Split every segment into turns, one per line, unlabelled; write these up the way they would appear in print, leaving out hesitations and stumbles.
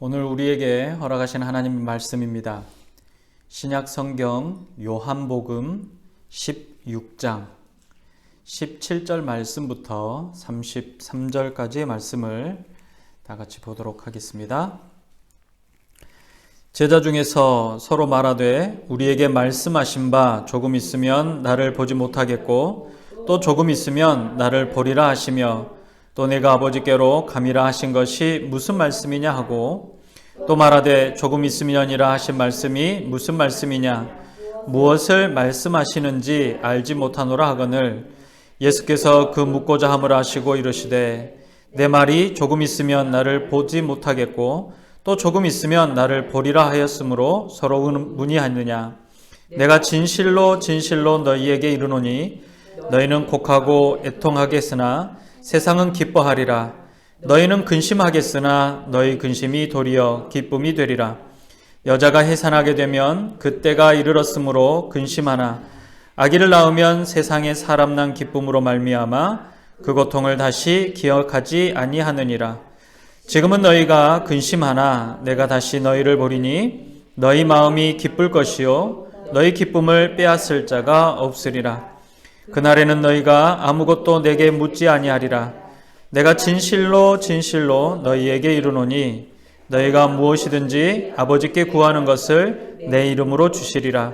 오늘 우리에게 허락하신 하나님 말씀입니다. 신약 성경 요한복음 16장 17절 말씀부터 33절까지의 말씀을 다 같이 보도록 하겠습니다. 제자 중에서 서로 말하되 우리에게 말씀하신 바 조금 있으면 나를 보지 못하겠고 또 조금 있으면 나를 보리라 하시며 또 내가 아버지께로 가미라 하신 것이 무슨 말씀이냐 하고 또 말하되 조금 있으면이라 하신 말씀이 무슨 말씀이냐 무엇을 말씀하시는지 알지 못하노라 하거늘 예수께서 그 묻고자 함을 아시고 이르시되 내 말이 조금 있으면 나를 보지 못하겠고 또 조금 있으면 나를 보리라 하였으므로 서로 문의하느냐 내가 진실로 진실로 너희에게 이르노니 너희는 곡하고 애통하겠으나 세상은 기뻐하리라. 너희는 근심하겠으나 너희 근심이 도리어 기쁨이 되리라. 여자가 해산하게 되면 그때가 이르렀으므로 근심하나 아기를 낳으면 세상에 사람 난 기쁨으로 말미암아 그 고통을 다시 기억하지 아니하느니라. 지금은 너희가 근심하나 내가 다시 너희를 보리니 너희 마음이 기쁠 것이요 너희 기쁨을 빼앗을 자가 없으리라. 그날에는 너희가 아무것도 내게 묻지 아니하리라. 내가 진실로 진실로 너희에게 이르노니 너희가 무엇이든지 아버지께 구하는 것을 내 이름으로 주시리라.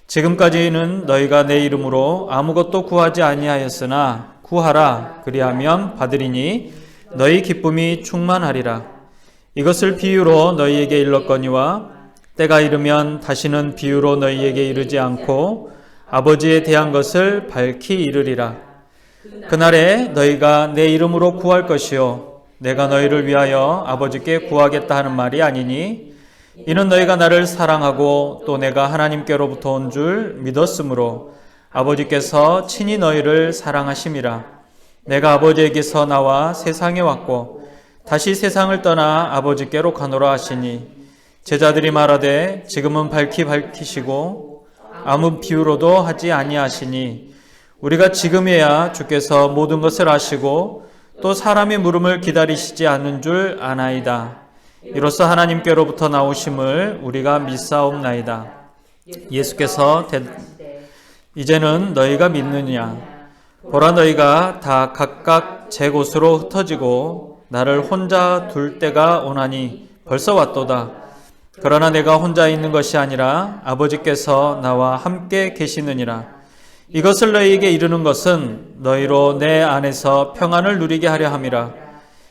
지금까지는 너희가 내 이름으로 아무것도 구하지 아니하였으나 구하라 그리하면 받으리니 너희 기쁨이 충만하리라. 이것을 비유로 너희에게 일렀거니와 때가 이르면 다시는 비유로 너희에게 이르지 않고 아버지에 대한 것을 밝히 이르리라. 그날에 너희가 내 이름으로 구할 것이요 내가 너희를 위하여 아버지께 구하겠다 하는 말이 아니니 이는 너희가 나를 사랑하고 또 내가 하나님께로부터 온 줄 믿었으므로 아버지께서 친히 너희를 사랑하심이라. 내가 아버지에게서 나와 세상에 왔고 다시 세상을 떠나 아버지께로 가노라 하시니 제자들이 말하되 지금은 밝히시고 아무 비유로도 하지 아니하시니 우리가 지금에야 주께서 모든 것을 아시고 또 사람의 물음을 기다리시지 않는 줄 아나이다. 이로써 하나님께로부터 나오심을 우리가 믿사옵나이다. 예수께서 이제는 너희가 믿느냐? 보라 너희가 다 각각 제 곳으로 흩어지고 나를 혼자 둘 때가 오나니 벌써 왔도다. 그러나 내가 혼자 있는 것이 아니라 아버지께서 나와 함께 계시느니라. 이것을 너희에게 이르는 것은 너희로 내 안에서 평안을 누리게 하려 함이라.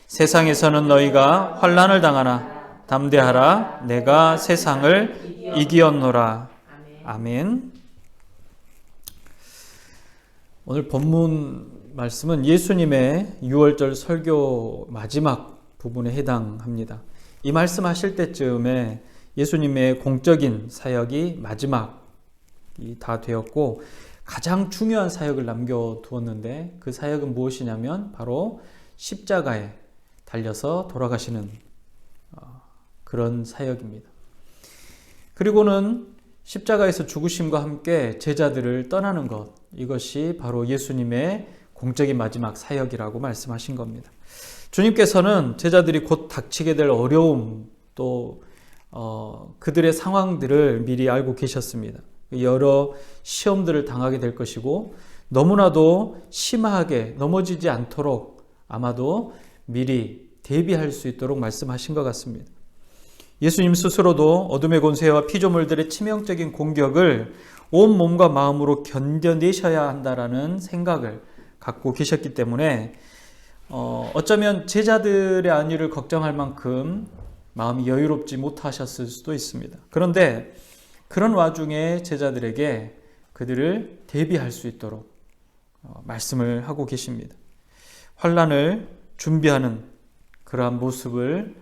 세상에서는 너희가 환난을 당하나 담대하라. 내가 세상을 이기었노라. 아멘. 오늘 본문 말씀은 예수님의 6월절 설교 마지막 부분에 해당합니다. 이 말씀하실 때쯤에 예수님의 공적인 사역이 마지막이 다 되었고 가장 중요한 사역을 남겨두었는데 그 사역은 무엇이냐면 바로 십자가에 달려서 돌아가시는 그런 사역입니다. 그리고는 십자가에서 죽으심과 함께 제자들을 떠나는 것, 이것이 바로 예수님의 공적인 마지막 사역이라고 말씀하신 겁니다. 주님께서는 제자들이 곧 닥치게 될 어려움 또 그들의 상황들을 미리 알고 계셨습니다. 여러 시험들을 당하게 될 것이고 너무나도 심하게 넘어지지 않도록 아마도 미리 대비할 수 있도록 말씀하신 것 같습니다. 예수님 스스로도 어둠의 권세와 피조물들의 치명적인 공격을 온 몸과 마음으로 견뎌내셔야 한다라는 생각을 갖고 계셨기 때문에 어쩌면 제자들의 안위를 걱정할 만큼 마음이 여유롭지 못하셨을 수도 있습니다. 그런데 그런 와중에 제자들에게 그들을 대비할 수 있도록 말씀을 하고 계십니다. 환난을 준비하는 그러한 모습을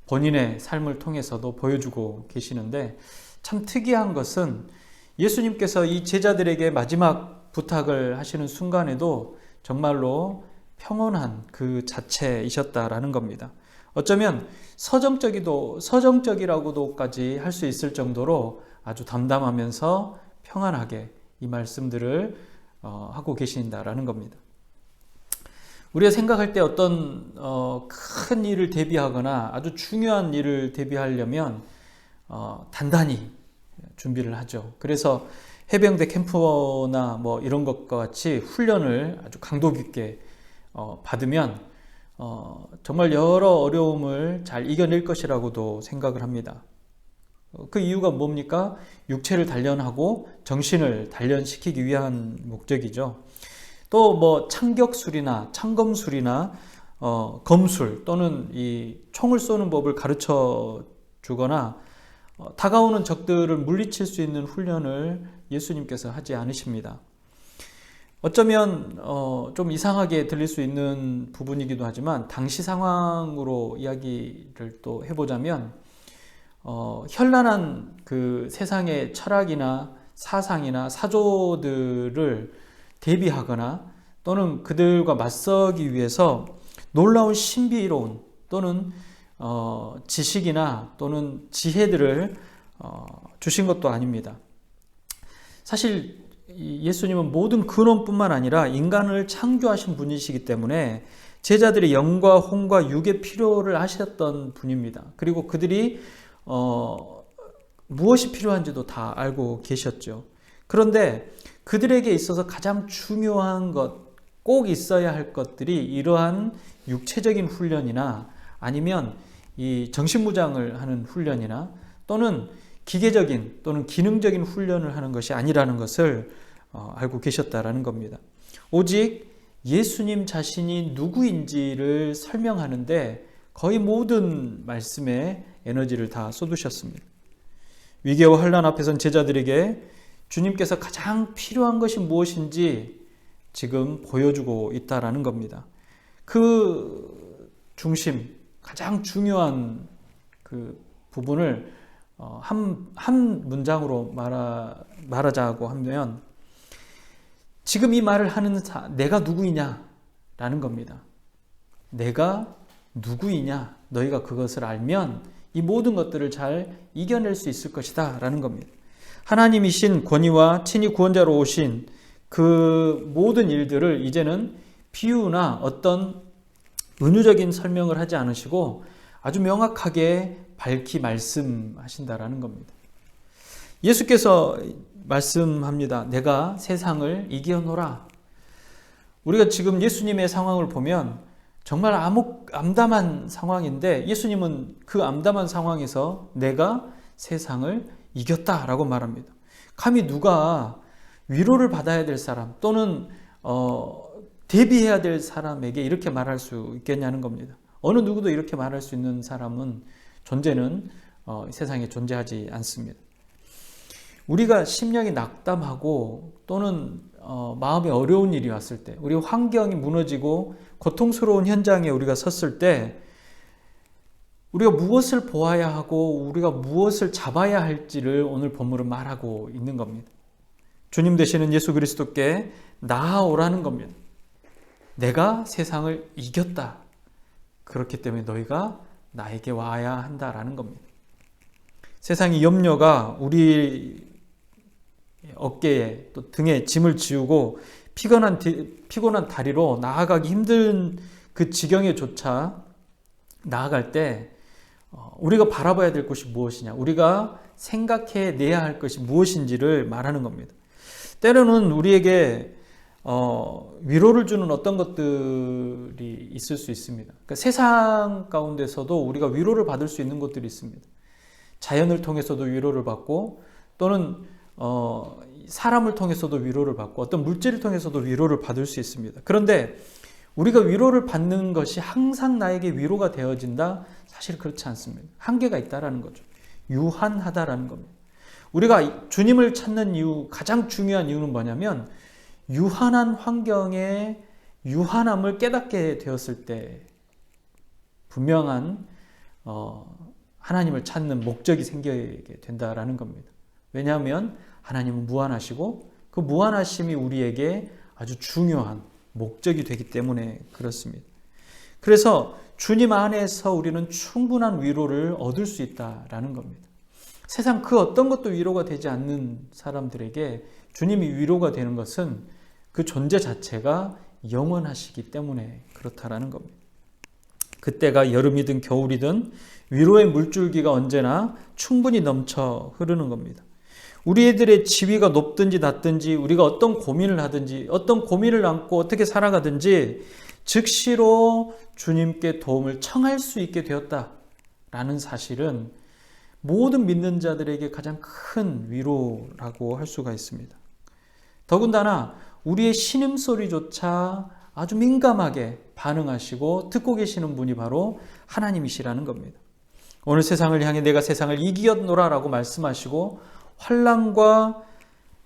본인의 삶을 통해서도 보여주고 계시는데 참 특이한 것은 예수님께서 이 제자들에게 마지막 부탁을 하시는 순간에도 정말로 평온한 그 자체이셨다라는 겁니다. 어쩌면 서정적이라고도까지 할 수 있을 정도로 아주 담담하면서 평안하게 이 말씀들을 하고 계신다라는 겁니다. 우리가 생각할 때 어떤 큰 일을 대비하거나 아주 중요한 일을 대비하려면 단단히 준비를 하죠. 그래서 해병대 캠프나 뭐 이런 것과 같이 훈련을 아주 강도 깊게 받으면 정말 여러 어려움을 잘 이겨낼 것이라고도 생각을 합니다. 그 이유가 뭡니까? 육체를 단련하고 정신을 단련시키기 위한 목적이죠. 또 뭐 창격술이나 창검술이나 검술 또는 이 총을 쏘는 법을 가르쳐 주거나 다가오는 적들을 물리칠 수 있는 훈련을 예수님께서 하지 않으십니다. 어쩌면 좀 이상하게 들릴 수 있는 부분이기도 하지만 당시 상황으로 이야기를 또 해보자면 현란한 그 세상의 철학이나 사상이나 사조들을 대비하거나 또는 그들과 맞서기 위해서 놀라운 신비로운 또는 지식이나 또는 지혜들을 주신 것도 아닙니다. 사실 예수님은 모든 근원뿐만 아니라 인간을 창조하신 분이시기 때문에 제자들의 영과 혼과 육의 필요를 하셨던 분입니다. 그리고 그들이 무엇이 필요한지도 다 알고 계셨죠. 그런데 그들에게 있어서 가장 중요한 것, 꼭 있어야 할 것들이 이러한 육체적인 훈련이나 아니면 이 정신무장을 하는 훈련이나 또는 기계적인 또는 기능적인 훈련을 하는 것이 아니라는 것을 알고 계셨다라는 겁니다. 오직 예수님 자신이 누구인지를 설명하는데 거의 모든 말씀에 에너지를 다 쏟으셨습니다. 위기와 환난 앞에선 제자들에게 주님께서 가장 필요한 것이 무엇인지 지금 보여주고 있다라는 겁니다. 그 중심, 가장 중요한 그 부분을 한 문장으로 말하자고 하면 지금 이 말을 하는 내가 누구이냐라는 겁니다. 내가 누구이냐, 너희가 그것을 알면 이 모든 것들을 잘 이겨낼 수 있을 것이다 라는 겁니다. 하나님이신 권위와 친히 구원자로 오신 그 모든 일들을 이제는 비유나 어떤 은유적인 설명을 하지 않으시고 아주 명확하게 밝히 말씀하신다라는 겁니다. 예수께서 말씀합니다. 내가 세상을 이겨노라. 우리가 지금 예수님의 상황을 보면 정말 암담한 상황인데 예수님은 그 암담한 상황에서 내가 세상을 이겼다라고 말합니다. 감히 누가 위로를 받아야 될 사람 또는 대비해야 될 사람에게 이렇게 말할 수 있겠냐는 겁니다. 어느 누구도 이렇게 말할 수 있는 사람은 존재는 세상에 존재하지 않습니다. 우리가 심령이 낙담하고 또는 마음에 어려운 일이 왔을 때, 우리 환경이 무너지고 고통스러운 현장에 우리가 섰을 때 우리가 무엇을 보아야 하고 우리가 무엇을 잡아야 할지를 오늘 본문은 말하고 있는 겁니다. 주님 되시는 예수 그리스도께 나아오라는 겁니다. 내가 세상을 이겼다. 그렇기 때문에 너희가 나에게 와야 한다라는 겁니다. 세상의 염려가 우리 어깨에 또 등에 짐을 지우고 피곤한 다리로 나아가기 힘든 그 지경에조차 나아갈 때 우리가 바라봐야 될 것이 무엇이냐, 우리가 생각해내야 할 것이 무엇인지를 말하는 겁니다. 때로는 우리에게 위로를 주는 어떤 것들이 있을 수 있습니다. 그러니까 세상 가운데서도 우리가 위로를 받을 수 있는 것들이 있습니다. 자연을 통해서도 위로를 받고 또는 사람을 통해서도 위로를 받고 어떤 물질을 통해서도 위로를 받을 수 있습니다. 그런데 우리가 위로를 받는 것이 항상 나에게 위로가 되어진다? 사실 그렇지 않습니다. 한계가 있다라는 거죠. 유한하다라는 겁니다. 우리가 주님을 찾는 이유, 가장 중요한 이유는 뭐냐면 유한한 환경에 유한함을 깨닫게 되었을 때 분명한 하나님을 찾는 목적이 생기게 된다라는 겁니다. 왜냐하면 하나님은 무한하시고 그 무한하심이 우리에게 아주 중요한 목적이 되기 때문에 그렇습니다. 그래서 주님 안에서 우리는 충분한 위로를 얻을 수 있다라는 겁니다. 세상 그 어떤 것도 위로가 되지 않는 사람들에게 주님이 위로가 되는 것은 그 존재 자체가 영원하시기 때문에 그렇다라는 겁니다. 그때가 여름이든 겨울이든 위로의 물줄기가 언제나 충분히 넘쳐 흐르는 겁니다. 우리 애들의 지위가 높든지 낮든지 우리가 어떤 고민을 하든지 어떤 고민을 안고 어떻게 살아가든지 즉시로 주님께 도움을 청할 수 있게 되었다라는 사실은 모든 믿는 자들에게 가장 큰 위로라고 할 수가 있습니다. 더군다나 우리의 신음소리조차 아주 민감하게 반응하시고 듣고 계시는 분이 바로 하나님이시라는 겁니다. 오늘 세상을 향해 내가 세상을 이기었노라라고 말씀하시고 환난과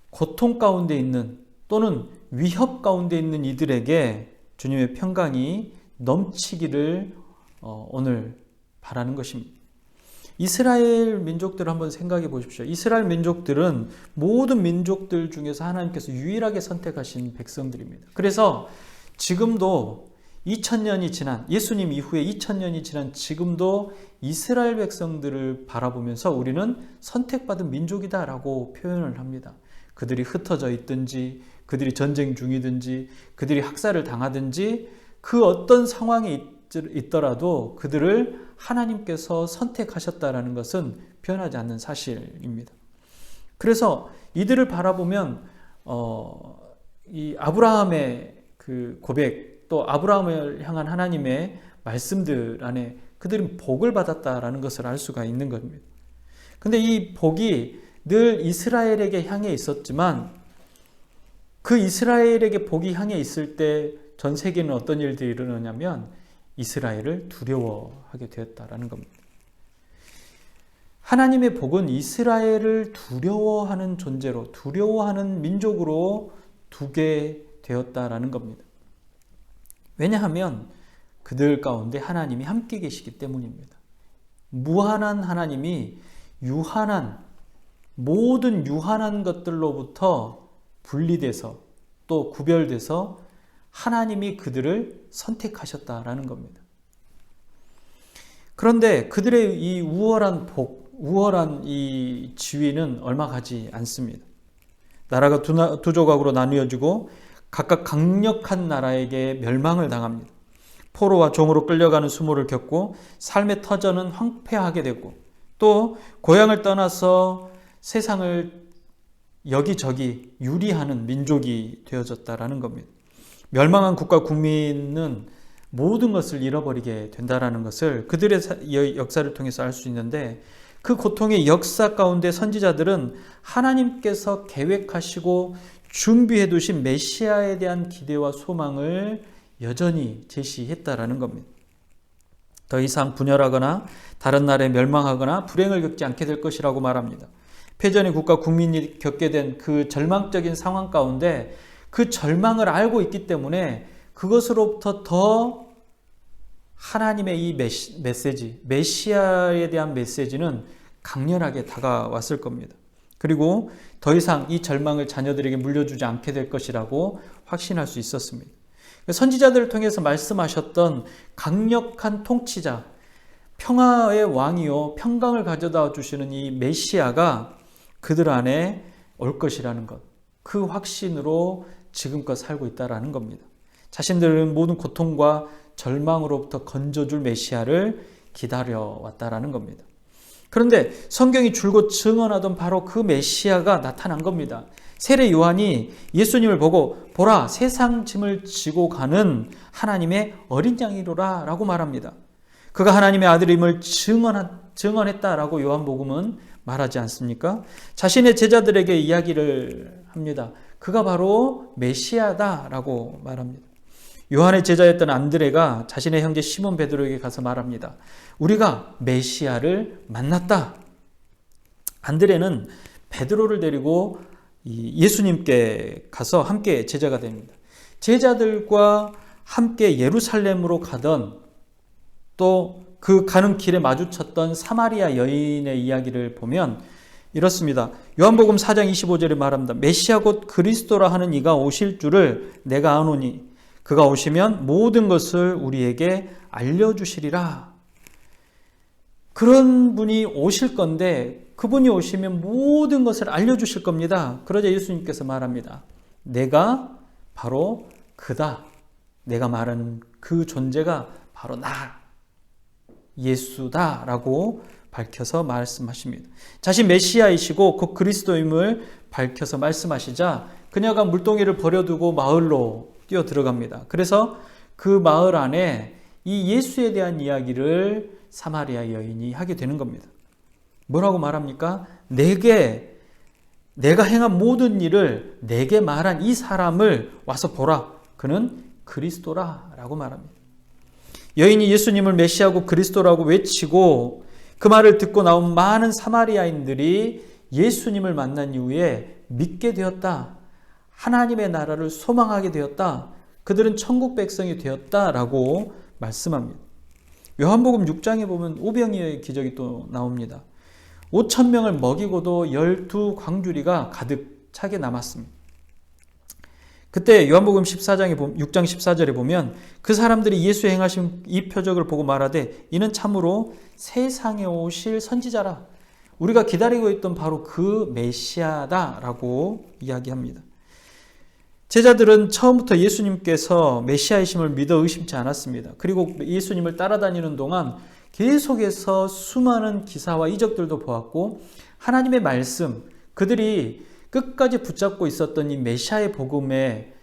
고통 가운데 있는 또는 위협 가운데 있는 이들에게 주님의 평강이 넘치기를 오늘 바라는 것입니다. 이스라엘 민족들을 한번 생각해 보십시오. 이스라엘 민족들은 모든 민족들 중에서 하나님께서 유일하게 선택하신 백성들입니다. 그래서 지금도 2000년이 지난 예수님 이후에 2000년이 지난 지금도 이스라엘 백성들을 바라보면서 우리는 선택받은 민족이다라고 표현을 합니다. 그들이 흩어져 있든지 그들이 전쟁 중이든지 그들이 학살을 당하든지 그 어떤 상황에 있더라도 그들을 하나님께서 선택하셨다라는 것은 변하지 않는 사실입니다. 그래서 이들을 바라보면 이 아브라함의 그 고백 또 아브라함을 향한 하나님의 말씀들 안에 그들은 복을 받았다라는 것을 알 수가 있는 겁니다. 근데 이 복이 늘 이스라엘에게 향해 있었지만 그 이스라엘에게 복이 향해 있을 때 전 세계는 어떤 일들이 일어나냐면 이스라엘을 두려워하게 되었다라는 겁니다. 하나님의 복은 이스라엘을 두려워하는 존재로 두려워하는 민족으로 두게 되었다라는 겁니다. 왜냐하면 그들 가운데 하나님이 함께 계시기 때문입니다. 무한한 하나님이 모든 유한한 것들로부터 분리돼서 또 구별돼서 하나님이 그들을 선택하셨다라는 겁니다. 그런데 그들의 이 우월한 복, 우월한 이 지위는 얼마 가지 않습니다. 나라가 두 조각으로 나뉘어지고 각각 강력한 나라에게 멸망을 당합니다. 포로와 종으로 끌려가는 수모를 겪고 삶의 터전은 황폐하게 되고 또 고향을 떠나서 세상을 여기저기 유리하는 민족이 되어졌다라는 겁니다. 멸망한 국가 국민은 모든 것을 잃어버리게 된다라는 것을 그들의 역사를 통해서 알 수 있는데 그 고통의 역사 가운데 선지자들은 하나님께서 계획하시고 준비해 두신 메시아에 대한 기대와 소망을 여전히 제시했다라는 겁니다. 더 이상 분열하거나 다른 나라에 멸망하거나 불행을 겪지 않게 될 것이라고 말합니다. 패전의 국가 국민이 겪게 된 그 절망적인 상황 가운데 그 절망을 알고 있기 때문에 그것으로부터 더 하나님의 이 메시지, 메시아에 대한 메시지는 강렬하게 다가왔을 겁니다. 그리고 더 이상 이 절망을 자녀들에게 물려주지 않게 될 것이라고 확신할 수 있었습니다. 선지자들을 통해서 말씀하셨던 강력한 통치자, 평화의 왕이요 평강을 가져다 주시는 이 메시아가 그들 안에 올 것이라는 것, 그 확신으로 지금껏 살고 있다는 겁니다. 자신들은 모든 고통과 절망으로부터 건져줄 메시아를 기다려왔다라는 겁니다. 그런데 성경이 줄곧 증언하던 바로 그 메시아가 나타난 겁니다. 세례 요한이 예수님을 보고 보라 세상 짐을 지고 가는 하나님의 어린 양이로라 라고 말합니다. 그가 하나님의 아들임을 증언했다라고 요한복음은 말하지 않습니까? 자신의 제자들에게 이야기를 합니다. 그가 바로 메시아다라고 말합니다. 요한의 제자였던 안드레가 자신의 형제 시몬 베드로에게 가서 말합니다. 우리가 메시아를 만났다. 안드레는 베드로를 데리고 예수님께 가서 함께 제자가 됩니다. 제자들과 함께 예루살렘으로 가던 또 그 가는 길에 마주쳤던 사마리아 여인의 이야기를 보면 이렇습니다. 요한복음 4장 25절에 말합니다. 메시아 곧 그리스도라 하는 이가 오실 줄을 내가 아노니 그가 오시면 모든 것을 우리에게 알려주시리라. 그런 분이 오실 건데 그분이 오시면 모든 것을 알려주실 겁니다. 그러자 예수님께서 말합니다. 내가 바로 그다 내가 말하는 그 존재가 바로 나, 예수다라고 밝혀서 말씀하십니다. 자신 메시아이시고 곧 그리스도임을 밝혀서 말씀하시자 그녀가 물동이를 버려두고 마을로 뛰어 들어갑니다. 그래서 그 마을 안에 이 예수에 대한 이야기를 사마리아 여인이 하게 되는 겁니다. 뭐라고 말합니까? 내가 행한 모든 일을 내게 말한 이 사람을 와서 보라. 그는 그리스도라라고 말합니다. 여인이 예수님을 메시아고 그리스도라고 외치고 그 말을 듣고 나온 많은 사마리아인들이 예수님을 만난 이후에 믿게 되었다. 하나님의 나라를 소망하게 되었다. 그들은 천국 백성이 되었다라고 말씀합니다. 요한복음 6장에 보면 오병이어의 기적이 또 나옵니다. 5,000명을 먹이고도 12광주리가 가득 차게 남았습니다. 그때 요한복음 6장 14절에 보면 그 사람들이 예수의 행하신 이 표적을 보고 말하되 이는 참으로 세상에 오실 선지자라. 우리가 기다리고 있던 바로 그 메시아다라고 이야기합니다. 제자들은 처음부터 예수님께서 메시아이심을 믿어 의심치 않았습니다. 그리고 예수님을 따라다니는 동안 계속해서 수많은 기사와 이적들도 보았고 하나님의 말씀, 그들이 끝까지 붙잡고 있었던 이 메시아의 복음의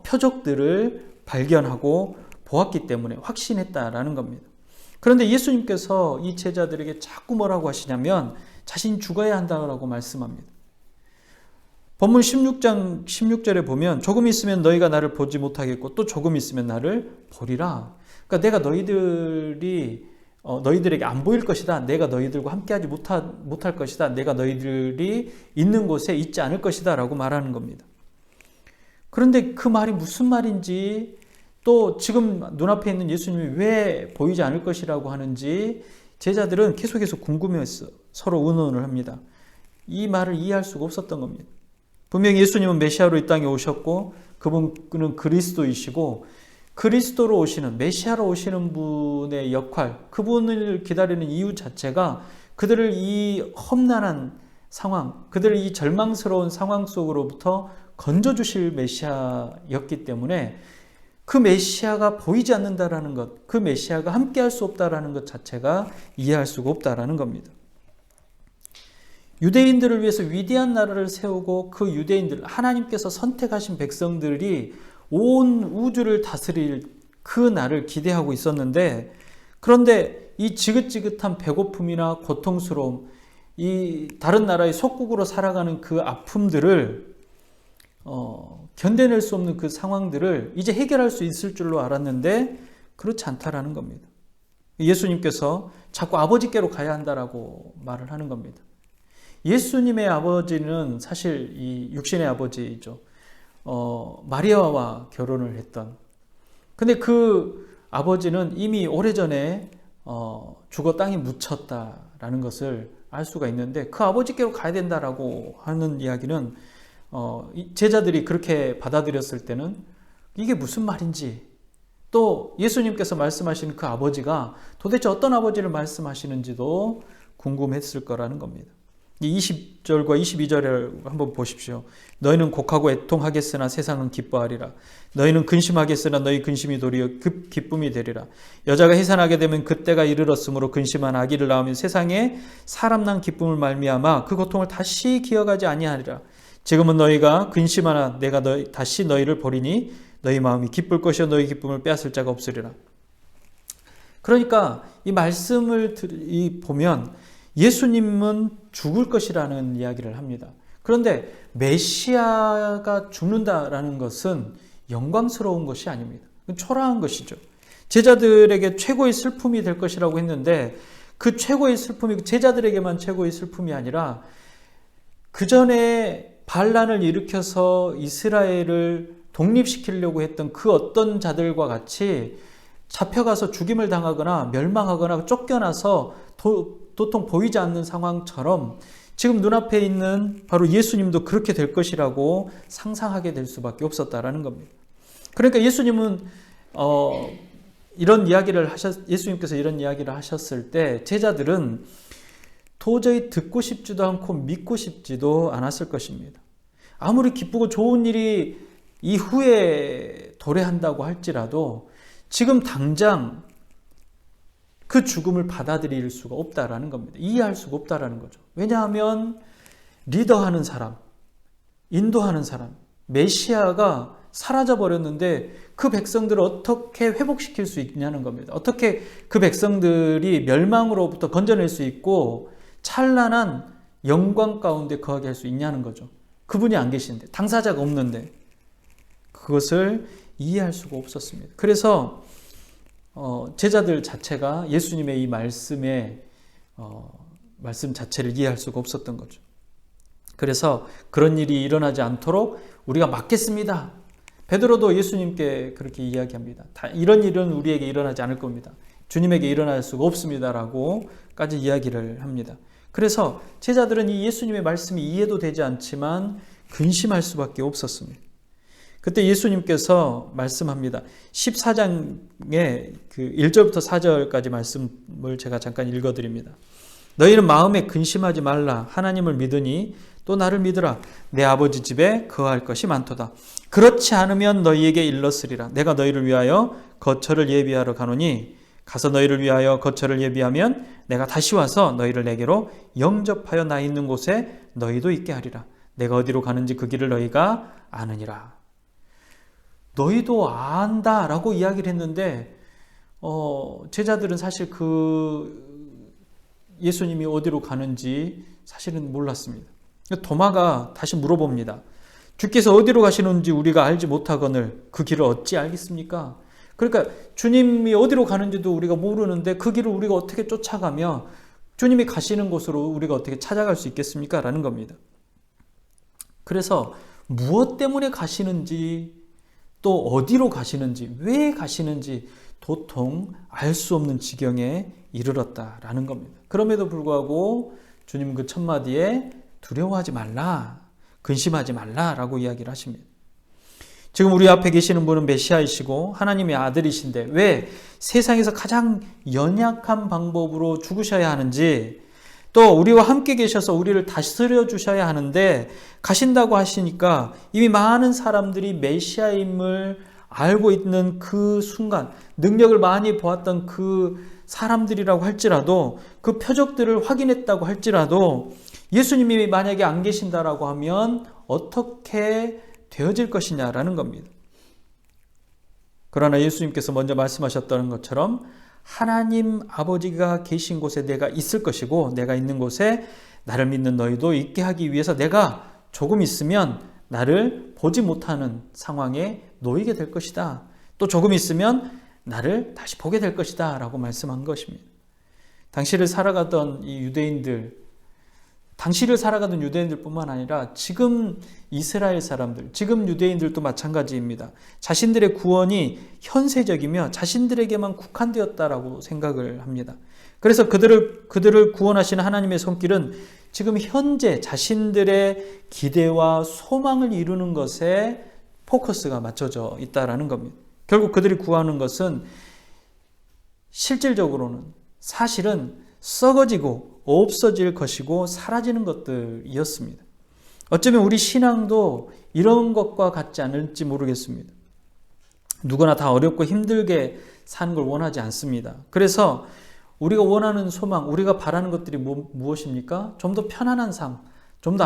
표적들을 발견하고 보았기 때문에 확신했다라는 겁니다. 그런데 예수님께서 이 제자들에게 자꾸 뭐라고 하시냐면 자신이 죽어야 한다고 말씀합니다. 본문 16장 16절에 보면 조금 있으면 너희가 나를 보지 못하겠고 또 조금 있으면 나를 보리라. 그러니까 내가 너희들에게 안 보일 것이다. 내가 너희들과 함께하지 못할 것이다. 내가 너희들이 있는 곳에 있지 않을 것이다 라고 말하는 겁니다. 그런데 그 말이 무슨 말인지 또 지금 눈앞에 있는 예수님이 왜 보이지 않을 것이라고 하는지 제자들은 계속해서 궁금해했어. 서로 의논을 합니다. 이 말을 이해할 수가 없었던 겁니다. 분명히 예수님은 메시아로 이 땅에 오셨고 그분은 그리스도이시고 그리스도로 오시는 메시아로 오시는 분의 역할, 그분을 기다리는 이유 자체가 그들을 이 험난한 상황, 그들을 이 절망스러운 상황 속으로부터 건져주실 메시아였기 때문에 그 메시아가 보이지 않는다라는 것, 그 메시아가 함께할 수 없다라는 것 자체가 이해할 수가 없다라는 겁니다. 유대인들을 위해서 위대한 나라를 세우고 그 유대인들, 하나님께서 선택하신 백성들이 온 우주를 다스릴 그 날을 기대하고 있었는데, 그런데 이 지긋지긋한 배고픔이나 고통스러움, 이 다른 나라의 속국으로 살아가는 그 아픔들을 견뎌낼 수 없는 그 상황들을 이제 해결할 수 있을 줄로 알았는데 그렇지 않다라는 겁니다. 예수님께서 자꾸 아버지께로 가야 한다라고 말을 하는 겁니다. 예수님의 아버지는 사실 이 육신의 아버지이죠. 마리아와 결혼을 했던. 근데 그 아버지는 이미 오래전에 죽어 땅에 묻혔다라는 것을 알 수가 있는데 그 아버지께로 가야 된다라고 하는 이야기는 제자들이 그렇게 받아들였을 때는 이게 무슨 말인지, 또 예수님께서 말씀하시는 그 아버지가 도대체 어떤 아버지를 말씀하시는지도 궁금했을 거라는 겁니다. 20절과 22절을 한번 보십시오. 너희는 곡하고 애통하겠으나 세상은 기뻐하리라. 너희는 근심하겠으나 너희 근심이 도리어 급 기쁨이 되리라. 여자가 해산하게 되면 그때가 이르렀으므로 근심한 아기를 낳으면 세상에 사람 난 기쁨을 말미암아 그 고통을 다시 기억하지 아니하리라. 지금은 너희가 근심하나 내가 다시 너희를 보리니 너희 마음이 기쁠 것이요 너희 기쁨을 빼앗을 자가 없으리라. 그러니까 이 말씀을 보면 예수님은 죽을 것이라는 이야기를 합니다. 그런데 메시아가 죽는다라는 것은 영광스러운 것이 아닙니다. 초라한 것이죠. 제자들에게 최고의 슬픔이 될 것이라고 했는데 그 최고의 슬픔이 제자들에게만 최고의 슬픔이 아니라 그 전에 반란을 일으켜서 이스라엘을 독립시키려고 했던 그 어떤 자들과 같이 잡혀가서 죽임을 당하거나 멸망하거나 쫓겨나서 도통 보이지 않는 상황처럼 지금 눈앞에 있는 바로 예수님도 그렇게 될 것이라고 상상하게 될 수밖에 없었다라는 겁니다. 그러니까 예수님은 예수님께서 이런 이야기를 하셨을 때 제자들은 도저히 듣고 싶지도 않고 믿고 싶지도 않았을 것입니다. 아무리 기쁘고 좋은 일이 이후에 도래한다고 할지라도 지금 당장 그 죽음을 받아들일 수가 없다라는 겁니다. 이해할 수가 없다라는 거죠. 왜냐하면 리더하는 사람, 인도하는 사람, 메시아가 사라져버렸는데 그 백성들을 어떻게 회복시킬 수 있냐는 겁니다. 어떻게 그 백성들이 멸망으로부터 건져낼 수 있고 찬란한 영광 가운데 거하게 할 수 있냐는 거죠. 그분이 안 계신데, 당사자가 없는데 그것을 이해할 수가 없었습니다. 그래서 제자들 자체가 예수님의 이 말씀 자체를 이해할 수가 없었던 거죠. 그래서 그런 일이 일어나지 않도록 우리가 막겠습니다. 베드로도 예수님께 그렇게 이야기합니다. 이런 일은 우리에게 일어나지 않을 겁니다. 주님에게 일어날 수가 없습니다라고까지 이야기를 합니다. 그래서 제자들은 이 예수님의 말씀이 이해도 되지 않지만 근심할 수밖에 없었습니다. 그때 예수님께서 말씀합니다. 14장의 그 1절부터 4절까지 말씀을 제가 잠깐 읽어드립니다. 너희는 마음에 근심하지 말라. 하나님을 믿으니 또 나를 믿으라. 내 아버지 집에 거할 것이 많도다. 그렇지 않으면 너희에게 일렀으리라. 내가 너희를 위하여 거처를 예비하러 가노니 가서 너희를 위하여 거처를 예비하면 내가 다시 와서 너희를 내게로 영접하여 나 있는 곳에 너희도 있게 하리라. 내가 어디로 가는지 그 길을 너희가 아느니라. 너희도 안다라고 이야기를 했는데 제자들은 사실 그 예수님이 어디로 가는지 사실은 몰랐습니다. 도마가 다시 물어봅니다. 주께서 어디로 가시는지 우리가 알지 못하거늘 그 길을 어찌 알겠습니까? 그러니까 주님이 어디로 가는지도 우리가 모르는데 그 길을 우리가 어떻게 쫓아가며 주님이 가시는 곳으로 우리가 어떻게 찾아갈 수 있겠습니까? 라는 겁니다. 그래서 무엇 때문에 가시는지 또 어디로 가시는지 왜 가시는지 도통 알 수 없는 지경에 이르렀다라는 겁니다. 그럼에도 불구하고 주님 그 첫 마디에 두려워하지 말라, 근심하지 말라라고 이야기를 하십니다. 지금 우리 앞에 계시는 분은 메시아이시고 하나님의 아들이신데 왜 세상에서 가장 연약한 방법으로 죽으셔야 하는지, 또 우리와 함께 계셔서 우리를 다스려 주셔야 하는데 가신다고 하시니까 이미 많은 사람들이 메시아임을 알고 있는 그 순간, 능력을 많이 보았던 그 사람들이라고 할지라도, 그 표적들을 확인했다고 할지라도 예수님이 만약에 안 계신다라고 하면 어떻게 되어질 것이냐라는 겁니다. 그러나 예수님께서 먼저 말씀하셨던 것처럼 하나님 아버지가 계신 곳에 내가 있을 것이고 내가 있는 곳에 나를 믿는 너희도 있게 하기 위해서 내가 조금 있으면 나를 보지 못하는 상황에 놓이게 될 것이다. 또 조금 있으면 나를 다시 보게 될 것이다 라고 말씀한 것입니다. 당시를 살아가던 유대인들뿐만 아니라 지금 이스라엘 사람들, 지금 유대인들도 마찬가지입니다. 자신들의 구원이 현세적이며 자신들에게만 국한되었다라고 생각을 합니다. 그래서 그들을 구원하시는 하나님의 손길은 지금 현재 자신들의 기대와 소망을 이루는 것에 포커스가 맞춰져 있다라는 겁니다. 결국 그들이 구하는 것은 실질적으로는 사실은 썩어지고 없어질 것이고 사라지는 것들이었습니다. 어쩌면 우리 신앙도 이런 것과 같지 않을지 모르겠습니다. 누구나 다 어렵고 힘들게 사는 걸 원하지 않습니다. 그래서 우리가 원하는 소망, 우리가 바라는 것들이 무엇입니까? 좀 더 편안한 삶, 좀 더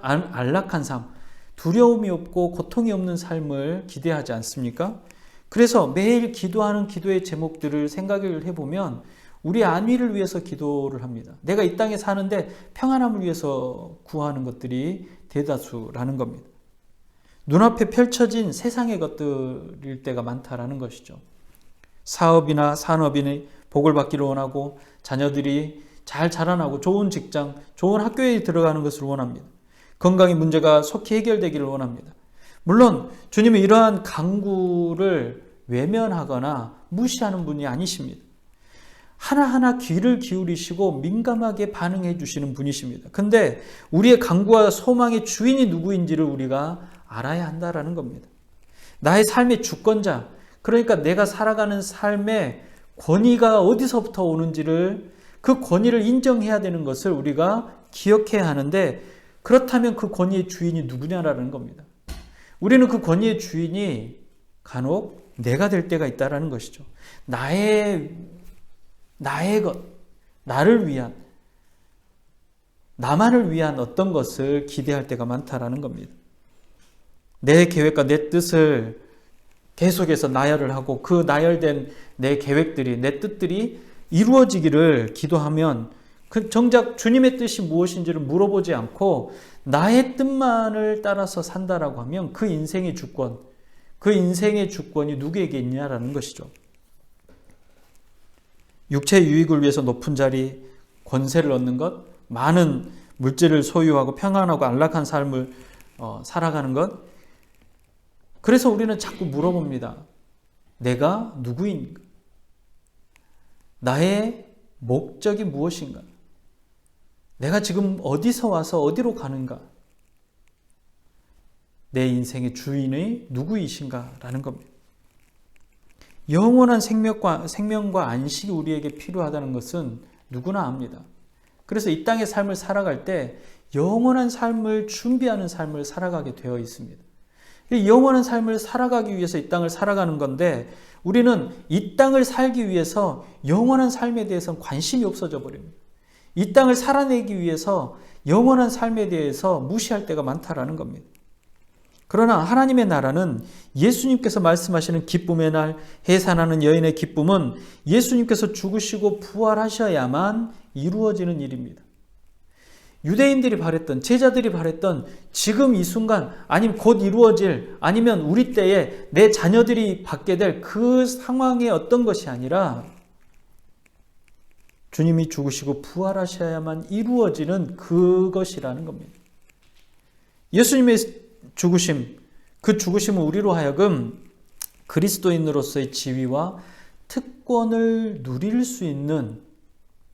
안락한 삶, 두려움이 없고 고통이 없는 삶을 기대하지 않습니까? 그래서 매일 기도하는 기도의 제목들을 생각을 해보면 우리 안위를 위해서 기도를 합니다. 내가 이 땅에 사는데 평안함을 위해서 구하는 것들이 대다수라는 겁니다. 눈앞에 펼쳐진 세상의 것들일 때가 많다라는 것이죠. 사업이나 산업인의 복을 받기를 원하고 자녀들이 잘 자라나고 좋은 직장, 좋은 학교에 들어가는 것을 원합니다. 건강의 문제가 속히 해결되기를 원합니다. 물론 주님은 이러한 간구를 외면하거나 무시하는 분이 아니십니다. 하나하나 귀를 기울이시고 민감하게 반응해 주시는 분이십니다. 근데 우리의 간구와 소망의 주인이 누구인지를 우리가 알아야 한다라는 겁니다. 나의 삶의 주권자, 그러니까 내가 살아가는 삶의 권위가 어디서부터 오는지를, 그 권위를 인정해야 되는 것을 우리가 기억해야 하는데, 그렇다면 그 권위의 주인이 누구냐라는 겁니다. 우리는 그 권위의 주인이 간혹 내가 될 때가 있다라는 것이죠. 나의 것, 나를 위한, 나만을 위한 어떤 것을 기대할 때가 많다라는 겁니다. 내 계획과 내 뜻을 계속해서 나열을 하고 그 나열된 내 계획들이, 내 뜻들이 이루어지기를 기도하면 그 정작 주님의 뜻이 무엇인지를 물어보지 않고 나의 뜻만을 따라서 산다라고 하면 그 인생의 주권, 그 인생의 주권이 누구에게 있냐라는 것이죠. 육체의 유익을 위해서 높은 자리, 권세를 얻는 것, 많은 물질을 소유하고 평안하고 안락한 삶을 살아가는 것. 그래서 우리는 자꾸 물어봅니다. 내가 누구인가? 나의 목적이 무엇인가? 내가 지금 어디서 와서 어디로 가는가? 내 인생의 주인이 누구이신가? 라는 겁니다. 영원한 생명과 안식이 우리에게 필요하다는 것은 누구나 압니다. 그래서 이 땅의 삶을 살아갈 때 영원한 삶을 준비하는 삶을 살아가게 되어 있습니다. 이 영원한 삶을 살아가기 위해서 이 땅을 살아가는 건데 우리는 이 땅을 살기 위해서 영원한 삶에 대해서는 관심이 없어져 버립니다. 이 땅을 살아내기 위해서 영원한 삶에 대해서 무시할 때가 많다라는 겁니다. 그러나 하나님의 나라는 예수님께서 말씀하시는 기쁨의 날, 해산하는 여인의 기쁨은 예수님께서 죽으시고 부활하셔야만 이루어지는 일입니다. 유대인들이 바랬던, 제자들이 바랬던 지금 이 순간, 아니면 곧 이루어질, 아니면 우리 때에 내 자녀들이 받게 될 그 상황의 어떤 것이 아니라 주님이 죽으시고 부활하셔야만 이루어지는 그것이라는 겁니다. 예수님의 죽으심, 그 죽으심은 우리로 하여금 그리스도인으로서의 지위와 특권을 누릴 수 있는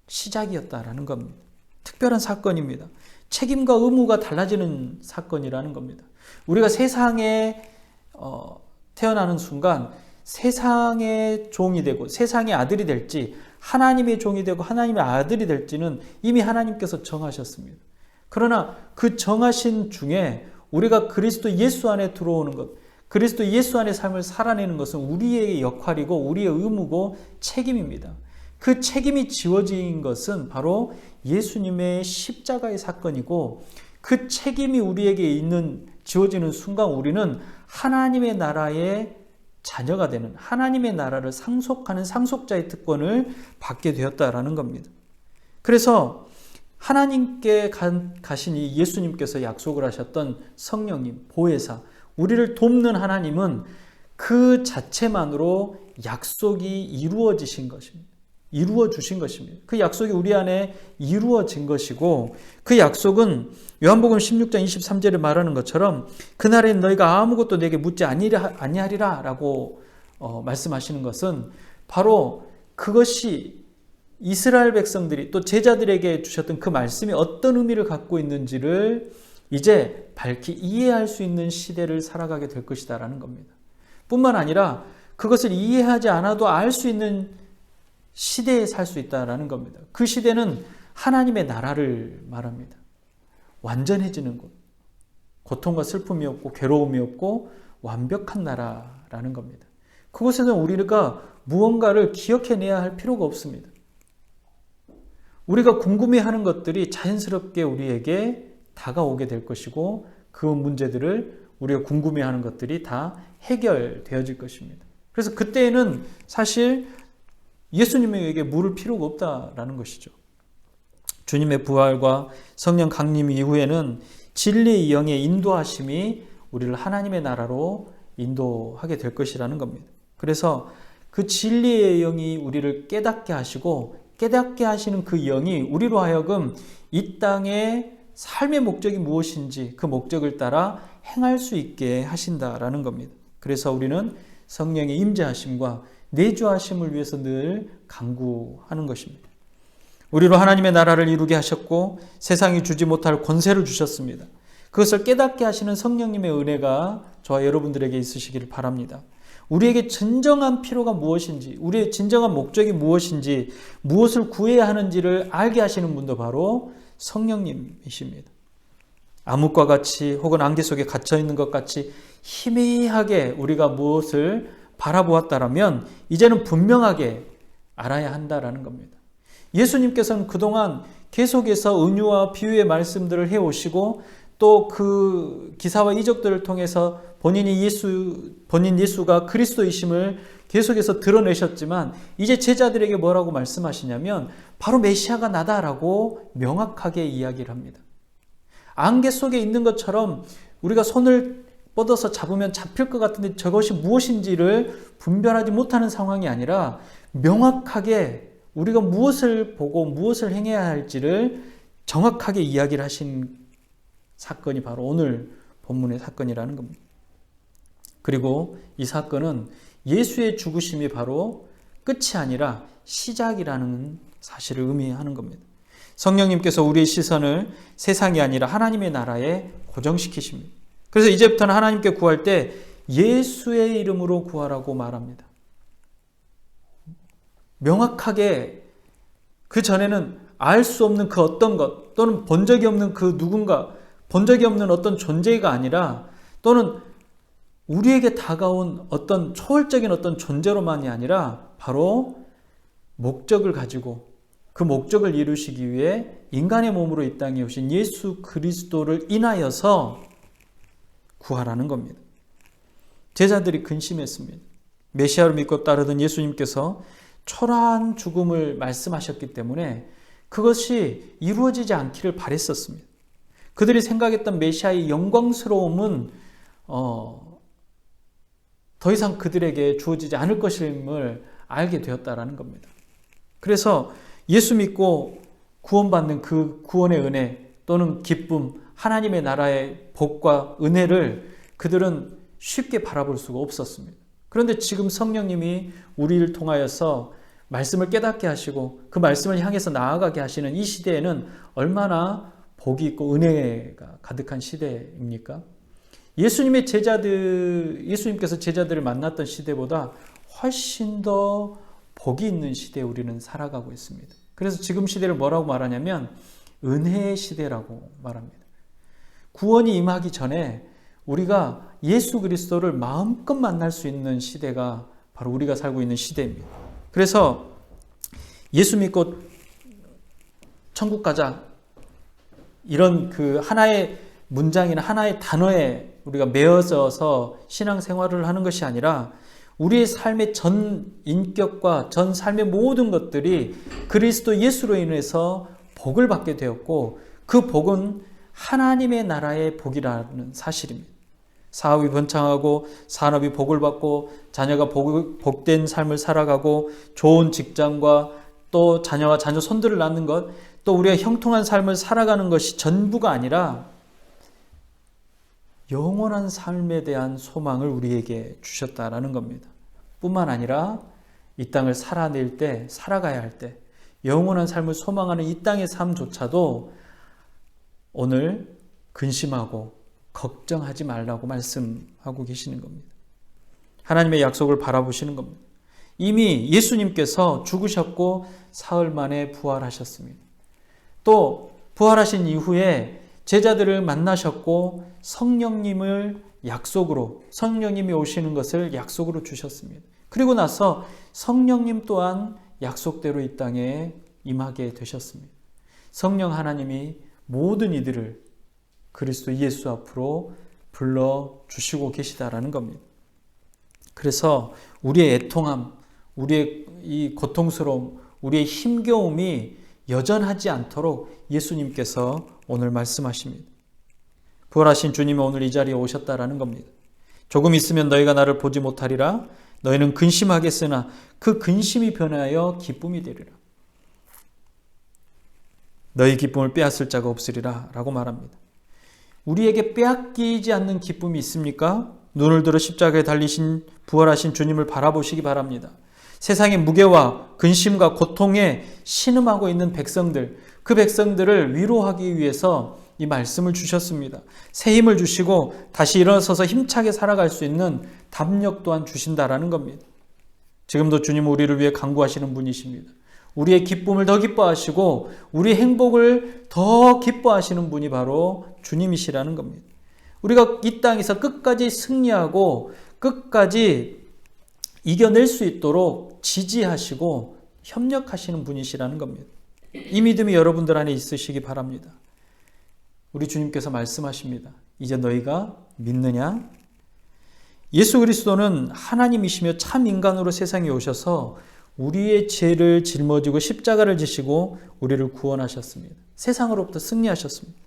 시작이었다라는 겁니다. 특별한 사건입니다. 책임과 의무가 달라지는 사건이라는 겁니다. 우리가 세상에 태어나는 순간 세상의 종이 되고 세상의 아들이 될지 하나님의 종이 되고 하나님의 아들이 될지는 이미 하나님께서 정하셨습니다. 그러나 그 정하신 중에 우리가 그리스도 예수 안에 들어오는 것, 그리스도 예수 안의 삶을 살아내는 것은 우리의 역할이고 우리의 의무고 책임입니다. 그 책임이 지워진 것은 바로 예수님의 십자가의 사건이고 그 책임이 우리에게 지워지는 순간 우리는 하나님의 나라의 자녀가 되는 하나님의 나라를 상속하는 상속자의 특권을 받게 되었다라는 겁니다. 그래서 하나님께 가신 이 예수님께서 약속을 하셨던 성령님, 보혜사, 우리를 돕는 하나님은 그 자체만으로 약속이 이루어지신 것입니다. 이루어 주신 것입니다. 그 약속이 우리 안에 이루어진 것이고 그 약속은 요한복음 16장 23절에 말하는 것처럼 그날엔 너희가 아무것도 내게 묻지 아니하리라 라고 말씀하시는 것은 바로 그것이 이스라엘 백성들이 또 제자들에게 주셨던 그 말씀이 어떤 의미를 갖고 있는지를 이제 밝히 이해할 수 있는 시대를 살아가게 될 것이다 라는 겁니다. 뿐만 아니라 그것을 이해하지 않아도 알 수 있는 시대에 살 수 있다라는 겁니다. 그 시대는 하나님의 나라를 말합니다. 완전해지는 곳, 고통과 슬픔이 없고 괴로움이 없고 완벽한 나라라는 겁니다. 그곳에는 우리가 무언가를 기억해내야 할 필요가 없습니다. 우리가 궁금해하는 것들이 자연스럽게 우리에게 다가오게 될 것이고 그 문제들을 우리가 궁금해하는 것들이 다 해결되어질 것입니다. 그래서 그때에는 사실 예수님에게 물을 필요가 없다라는 것이죠. 주님의 부활과 성령 강림 이후에는 진리의 영의 인도하심이 우리를 하나님의 나라로 인도하게 될 것이라는 겁니다. 그래서 그 진리의 영이 우리를 깨닫게 하시고 깨닫게 하시는 그 영이 우리로 하여금 이 땅의 삶의 목적이 무엇인지 그 목적을 따라 행할 수 있게 하신다라는 겁니다. 그래서 우리는 성령의 임재하심과 내주하심을 위해서 늘 간구하는 것입니다. 우리로 하나님의 나라를 이루게 하셨고 세상이 주지 못할 권세를 주셨습니다. 그것을 깨닫게 하시는 성령님의 은혜가 저와 여러분들에게 있으시기를 바랍니다. 우리에게 진정한 필요가 무엇인지, 우리의 진정한 목적이 무엇인지, 무엇을 구해야 하는지를 알게 하시는 분도 바로 성령님이십니다. 암흑과 같이 혹은 안개 속에 갇혀 있는 것 같이 희미하게 우리가 무엇을 바라보았다라면 이제는 분명하게 알아야 한다라는 겁니다. 예수님께서는 그동안 계속해서 은유와 비유의 말씀들을 해오시고 또 그 기사와 이적들을 통해서 본인 예수가 그리스도이심을 계속해서 드러내셨지만 이제 제자들에게 뭐라고 말씀하시냐면 바로 메시아가 나다라고 명확하게 이야기를 합니다. 안개 속에 있는 것처럼 우리가 손을 뻗어서 잡으면 잡힐 것 같은데 저것이 무엇인지를 분별하지 못하는 상황이 아니라 명확하게 우리가 무엇을 보고 무엇을 행해야 할지를 정확하게 이야기를 하신 사건이 바로 오늘 본문의 사건이라는 겁니다. 그리고 이 사건은 예수의 죽으심이 바로 끝이 아니라 시작이라는 사실을 의미하는 겁니다. 성령님께서 우리의 시선을 세상이 아니라 하나님의 나라에 고정시키십니다. 그래서 이제부터는 하나님께 구할 때 예수의 이름으로 구하라고 말합니다. 명확하게 그 전에는 알 수 없는 그 어떤 것 또는 본 적이 없는 그 누군가, 본 적이 없는 어떤 존재가 아니라 또는 우리에게 다가온 어떤 초월적인 어떤 존재로만이 아니라 바로 목적을 가지고 그 목적을 이루시기 위해 인간의 몸으로 이 땅에 오신 예수 그리스도를 인하여서 구하라는 겁니다. 제자들이 근심했습니다. 메시아를 믿고 따르던 예수님께서 초라한 죽음을 말씀하셨기 때문에 그것이 이루어지지 않기를 바랬었습니다. 그들이 생각했던 메시아의 영광스러움은 더 이상 그들에게 주어지지 않을 것임을 알게 되었다라는 겁니다. 그래서 예수 믿고 구원받는 그 구원의 은혜 또는 기쁨, 하나님의 나라의 복과 은혜를 그들은 쉽게 바라볼 수가 없었습니다. 그런데 지금 성령님이 우리를 통하여서 말씀을 깨닫게 하시고 그 말씀을 향해서 나아가게 하시는 이 시대에는 얼마나 복이 있고 은혜가 가득한 시대입니까? 예수님께서 제자들을 만났던 시대보다 훨씬 더 복이 있는 시대에 우리는 살아가고 있습니다. 그래서 지금 시대를 뭐라고 말하냐면 은혜의 시대라고 말합니다. 구원이 임하기 전에 우리가 예수 그리스도를 마음껏 만날 수 있는 시대가 바로 우리가 살고 있는 시대입니다. 그래서 예수 믿고 천국 가자 이런 그 하나의 문장이나 하나의 단어에 우리가 매어져서 신앙생활을 하는 것이 아니라 우리의 삶의 전 인격과 전 삶의 모든 것들이 그리스도 예수로 인해서 복을 받게 되었고 그 복은 하나님의 나라의 복이라는 사실입니다. 사업이 번창하고 산업이 복을 받고 자녀가 복된 삶을 살아가고 좋은 직장과 또 자녀와 자녀 손들을 낳는 것 또 우리가 형통한 삶을 살아가는 것이 전부가 아니라 영원한 삶에 대한 소망을 우리에게 주셨다라는 겁니다. 뿐만 아니라 이 땅을 살아낼 때, 살아가야 할 때 영원한 삶을 소망하는 이 땅의 삶조차도 오늘 근심하고 걱정하지 말라고 말씀하고 계시는 겁니다. 하나님의 약속을 바라보시는 겁니다. 이미 예수님께서 죽으셨고 사흘 만에 부활하셨습니다. 또 부활하신 이후에 제자들을 만나셨고 성령님을 약속으로, 성령님이 오시는 것을 약속으로 주셨습니다. 그리고 나서 성령님 또한 약속대로 이 땅에 임하게 되셨습니다. 성령 하나님이 모든 이들을 그리스도 예수 앞으로 불러주시고 계시다라는 겁니다. 그래서 우리의 애통함, 우리의 이 고통스러움, 우리의 힘겨움이 여전하지 않도록 예수님께서 오늘 말씀하십니다. 부활하신 주님이 오늘 이 자리에 오셨다라는 겁니다. 조금 있으면 너희가 나를 보지 못하리라. 너희는 근심하겠으나 그 근심이 변하여 기쁨이 되리라. 너희 기쁨을 빼앗을 자가 없으리라 라고 말합니다. 우리에게 빼앗기지 않는 기쁨이 있습니까? 눈을 들어 십자가에 달리신 부활하신 주님을 바라보시기 바랍니다. 세상의 무게와 근심과 고통에 신음하고 있는 백성들, 그 백성들을 위로하기 위해서 이 말씀을 주셨습니다. 새 힘을 주시고 다시 일어서서 힘차게 살아갈 수 있는 담력 또한 주신다라는 겁니다. 지금도 주님은 우리를 위해 간구하시는 분이십니다. 우리의 기쁨을 더 기뻐하시고 우리의 행복을 더 기뻐하시는 분이 바로 주님이시라는 겁니다. 우리가 이 땅에서 끝까지 승리하고 끝까지 이겨낼 수 있도록 지지하시고 협력하시는 분이시라는 겁니다. 이 믿음이 여러분들 안에 있으시기 바랍니다. 우리 주님께서 말씀하십니다. 이제 너희가 믿느냐? 예수 그리스도는 하나님이시며 참 인간으로 세상에 오셔서 우리의 죄를 짊어지고 십자가를 지시고 우리를 구원하셨습니다. 세상으로부터 승리하셨습니다.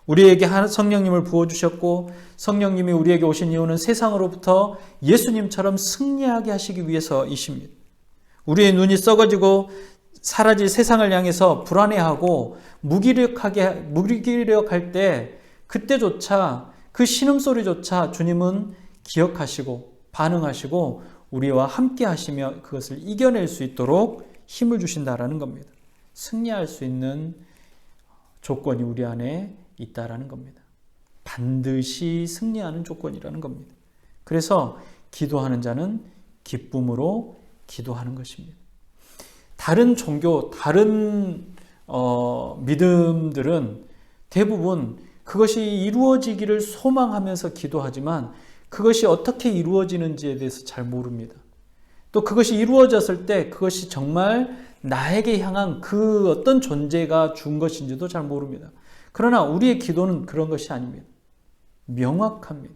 우리에게 성령님을 부어주셨고 성령님이 우리에게 오신 이유는 세상으로부터 예수님처럼 승리하게 하시기 위해서이십니다. 우리의 눈이 썩어지고 사라질 세상을 향해서 불안해하고 무기력할 때 그때조차 그 신음소리조차 주님은 기억하시고 반응하시고 우리와 함께 하시며 그것을 이겨낼 수 있도록 힘을 주신다라는 겁니다. 승리할 수 있는 조건이 우리 안에 있다라는 겁니다. 반드시 승리하는 조건이라는 겁니다. 그래서 기도하는 자는 기쁨으로 기도하는 것입니다. 다른 종교, 다른 믿음들은 대부분 그것이 이루어지기를 소망하면서 기도하지만 그것이 어떻게 이루어지는지에 대해서 잘 모릅니다. 또 그것이 이루어졌을 때 그것이 정말 나에게 향한 그 어떤 존재가 준 것인지도 잘 모릅니다. 그러나 우리의 기도는 그런 것이 아닙니다. 명확합니다.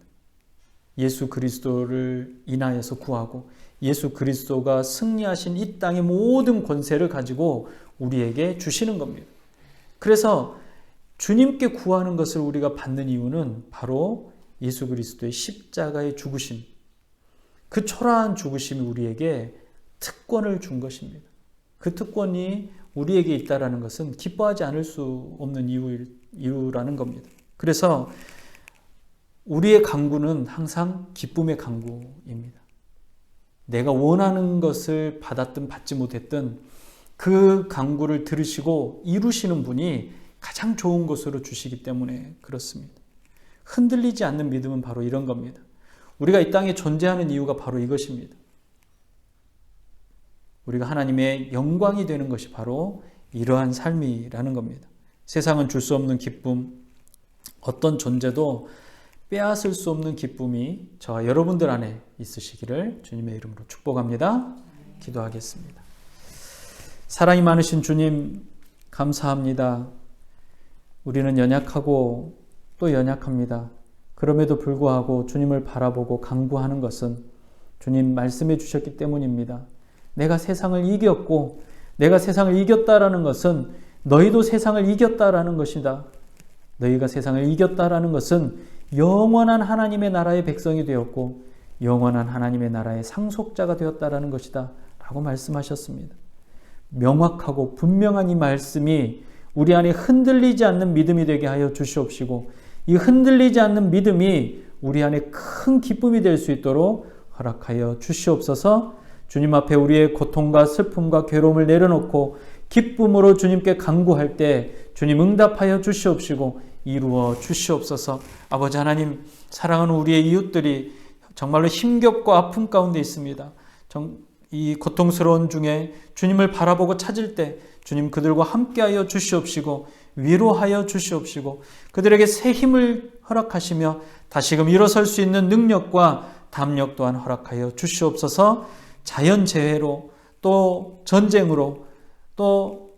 예수 그리스도를 인하여서 구하고 예수 그리스도가 승리하신 이 땅의 모든 권세를 가지고 우리에게 주시는 겁니다. 그래서 주님께 구하는 것을 우리가 받는 이유는 바로 예수 그리스도의 십자가의 죽으심, 그 초라한 죽으심이 우리에게 특권을 준 것입니다. 그 특권이 우리에게 있다는 것은 기뻐하지 않을 수 없는 이유라는 겁니다. 그래서 우리의 간구는 항상 기쁨의 간구입니다. 내가 원하는 것을 받았든 받지 못했든 그 간구를 들으시고 이루시는 분이 가장 좋은 것으로 주시기 때문에 그렇습니다. 흔들리지 않는 믿음은 바로 이런 겁니다. 우리가 이 땅에 존재하는 이유가 바로 이것입니다. 우리가 하나님의 영광이 되는 것이 바로 이러한 삶이라는 겁니다. 세상은 줄 수 없는 기쁨, 어떤 존재도 빼앗을 수 없는 기쁨이 저와 여러분들 안에 있으시기를 주님의 이름으로 축복합니다. 기도하겠습니다. 사랑이 많으신 주님 감사합니다. 우리는 연약하고 또 연약합니다. 그럼에도 불구하고 주님을 바라보고 간구하는 것은 주님 말씀해 주셨기 때문입니다. 내가 세상을 이겼고 내가 세상을 이겼다라는 것은 너희도 세상을 이겼다라는 것이다. 너희가 세상을 이겼다라는 것은 영원한 하나님의 나라의 백성이 되었고 영원한 하나님의 나라의 상속자가 되었다라는 것이다 라고 말씀하셨습니다. 명확하고 분명한 이 말씀이 우리 안에 흔들리지 않는 믿음이 되게 하여 주시옵시고 이 흔들리지 않는 믿음이 우리 안에 큰 기쁨이 될 수 있도록 허락하여 주시옵소서. 주님 앞에 우리의 고통과 슬픔과 괴로움을 내려놓고 기쁨으로 주님께 간구할 때 주님 응답하여 주시옵시고 이루어 주시옵소서. 아버지 하나님, 사랑하는 우리의 이웃들이 정말로 힘겹고 아픔 가운데 있습니다. 이 고통스러운 중에 주님을 바라보고 찾을 때 주님 그들과 함께하여 주시옵시고 위로하여 주시옵시고 그들에게 새 힘을 허락하시며 다시금 일어설 수 있는 능력과 담력 또한 허락하여 주시옵소서. 자연재해로 또 전쟁으로 또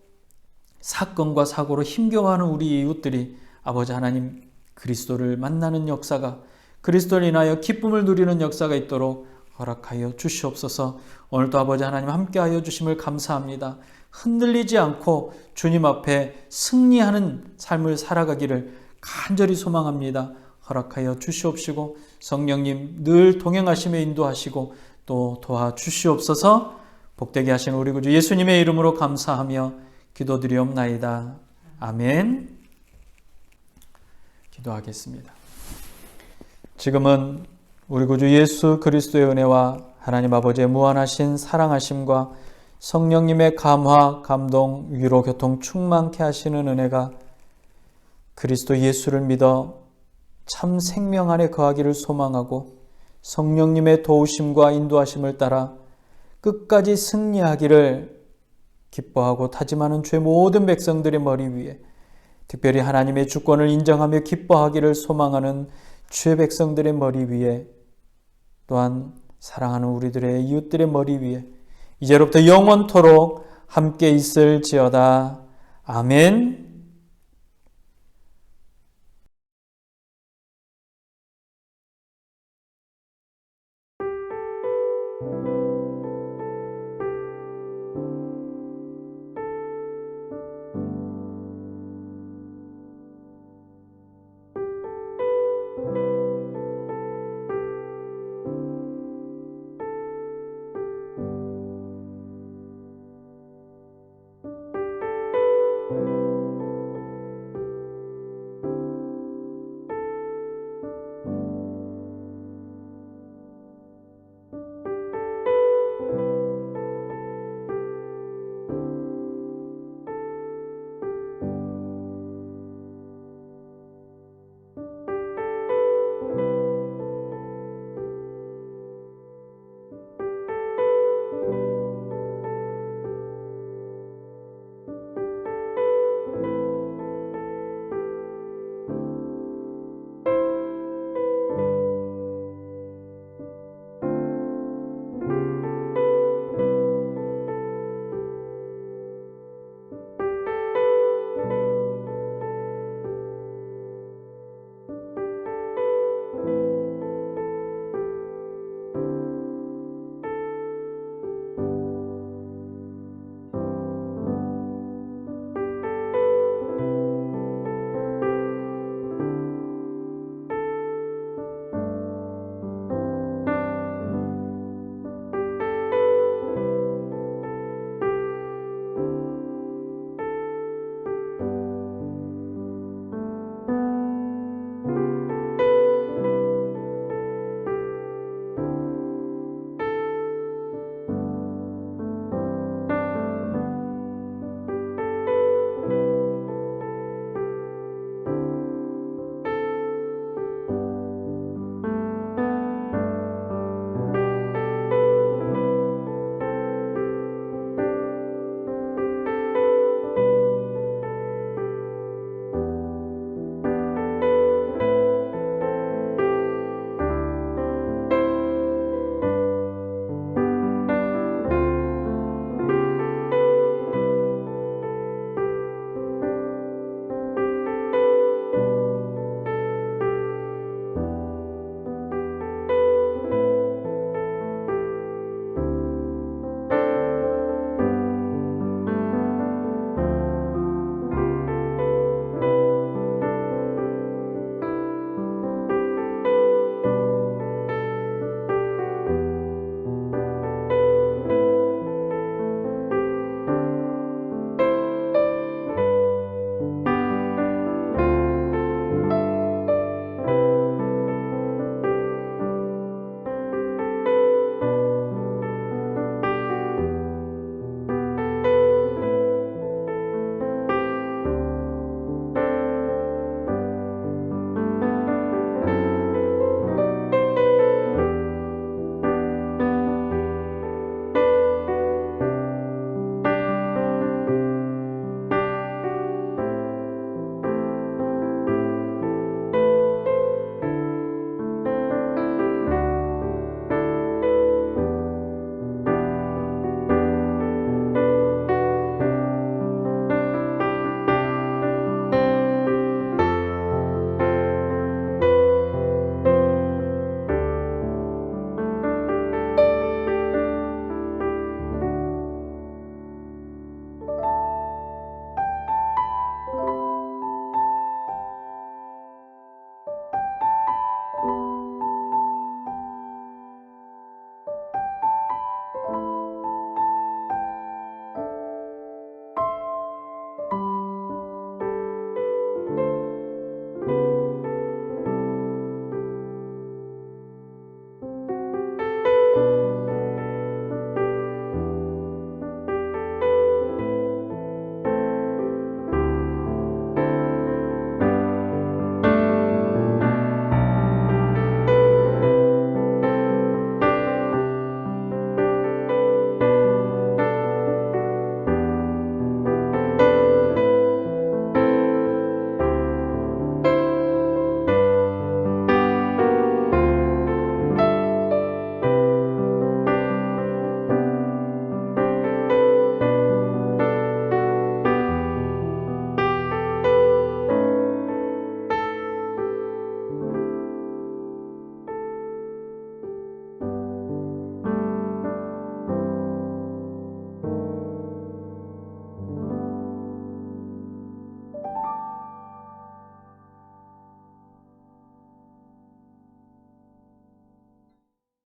사건과 사고로 힘겨워하는 우리 이웃들이 아버지 하나님 그리스도를 만나는 역사가 그리스도를 인하여 기쁨을 누리는 역사가 있도록 허락하여 주시옵소서. 오늘도 아버지 하나님 함께하여 주심을 감사합니다. 흔들리지 않고 주님 앞에 승리하는 삶을 살아가기를 간절히 소망합니다. 허락하여 주시옵시고 성령님 늘 동행하시며 인도하시고 또 도와주시옵소서. 복되게 하신 우리 구주 예수님의 이름으로 감사하며 기도드리옵나이다. 아멘. 기도하겠습니다. 지금은 우리 구주 예수 그리스도의 은혜와 하나님 아버지의 무한하신 사랑하심과 성령님의 감화, 감동, 위로, 교통 충만케 하시는 은혜가 그리스도 예수를 믿어 참 생명 안에 거하기를 소망하고 성령님의 도우심과 인도하심을 따라 끝까지 승리하기를 기뻐하고 다짐하는 죄 모든 백성들의 머리 위에, 특별히 하나님의 주권을 인정하며 기뻐하기를 소망하는 죄 백성들의 머리 위에, 또한 사랑하는 우리들의 이웃들의 머리 위에 이제로부터 영원토록 함께 있을지어다. 아멘.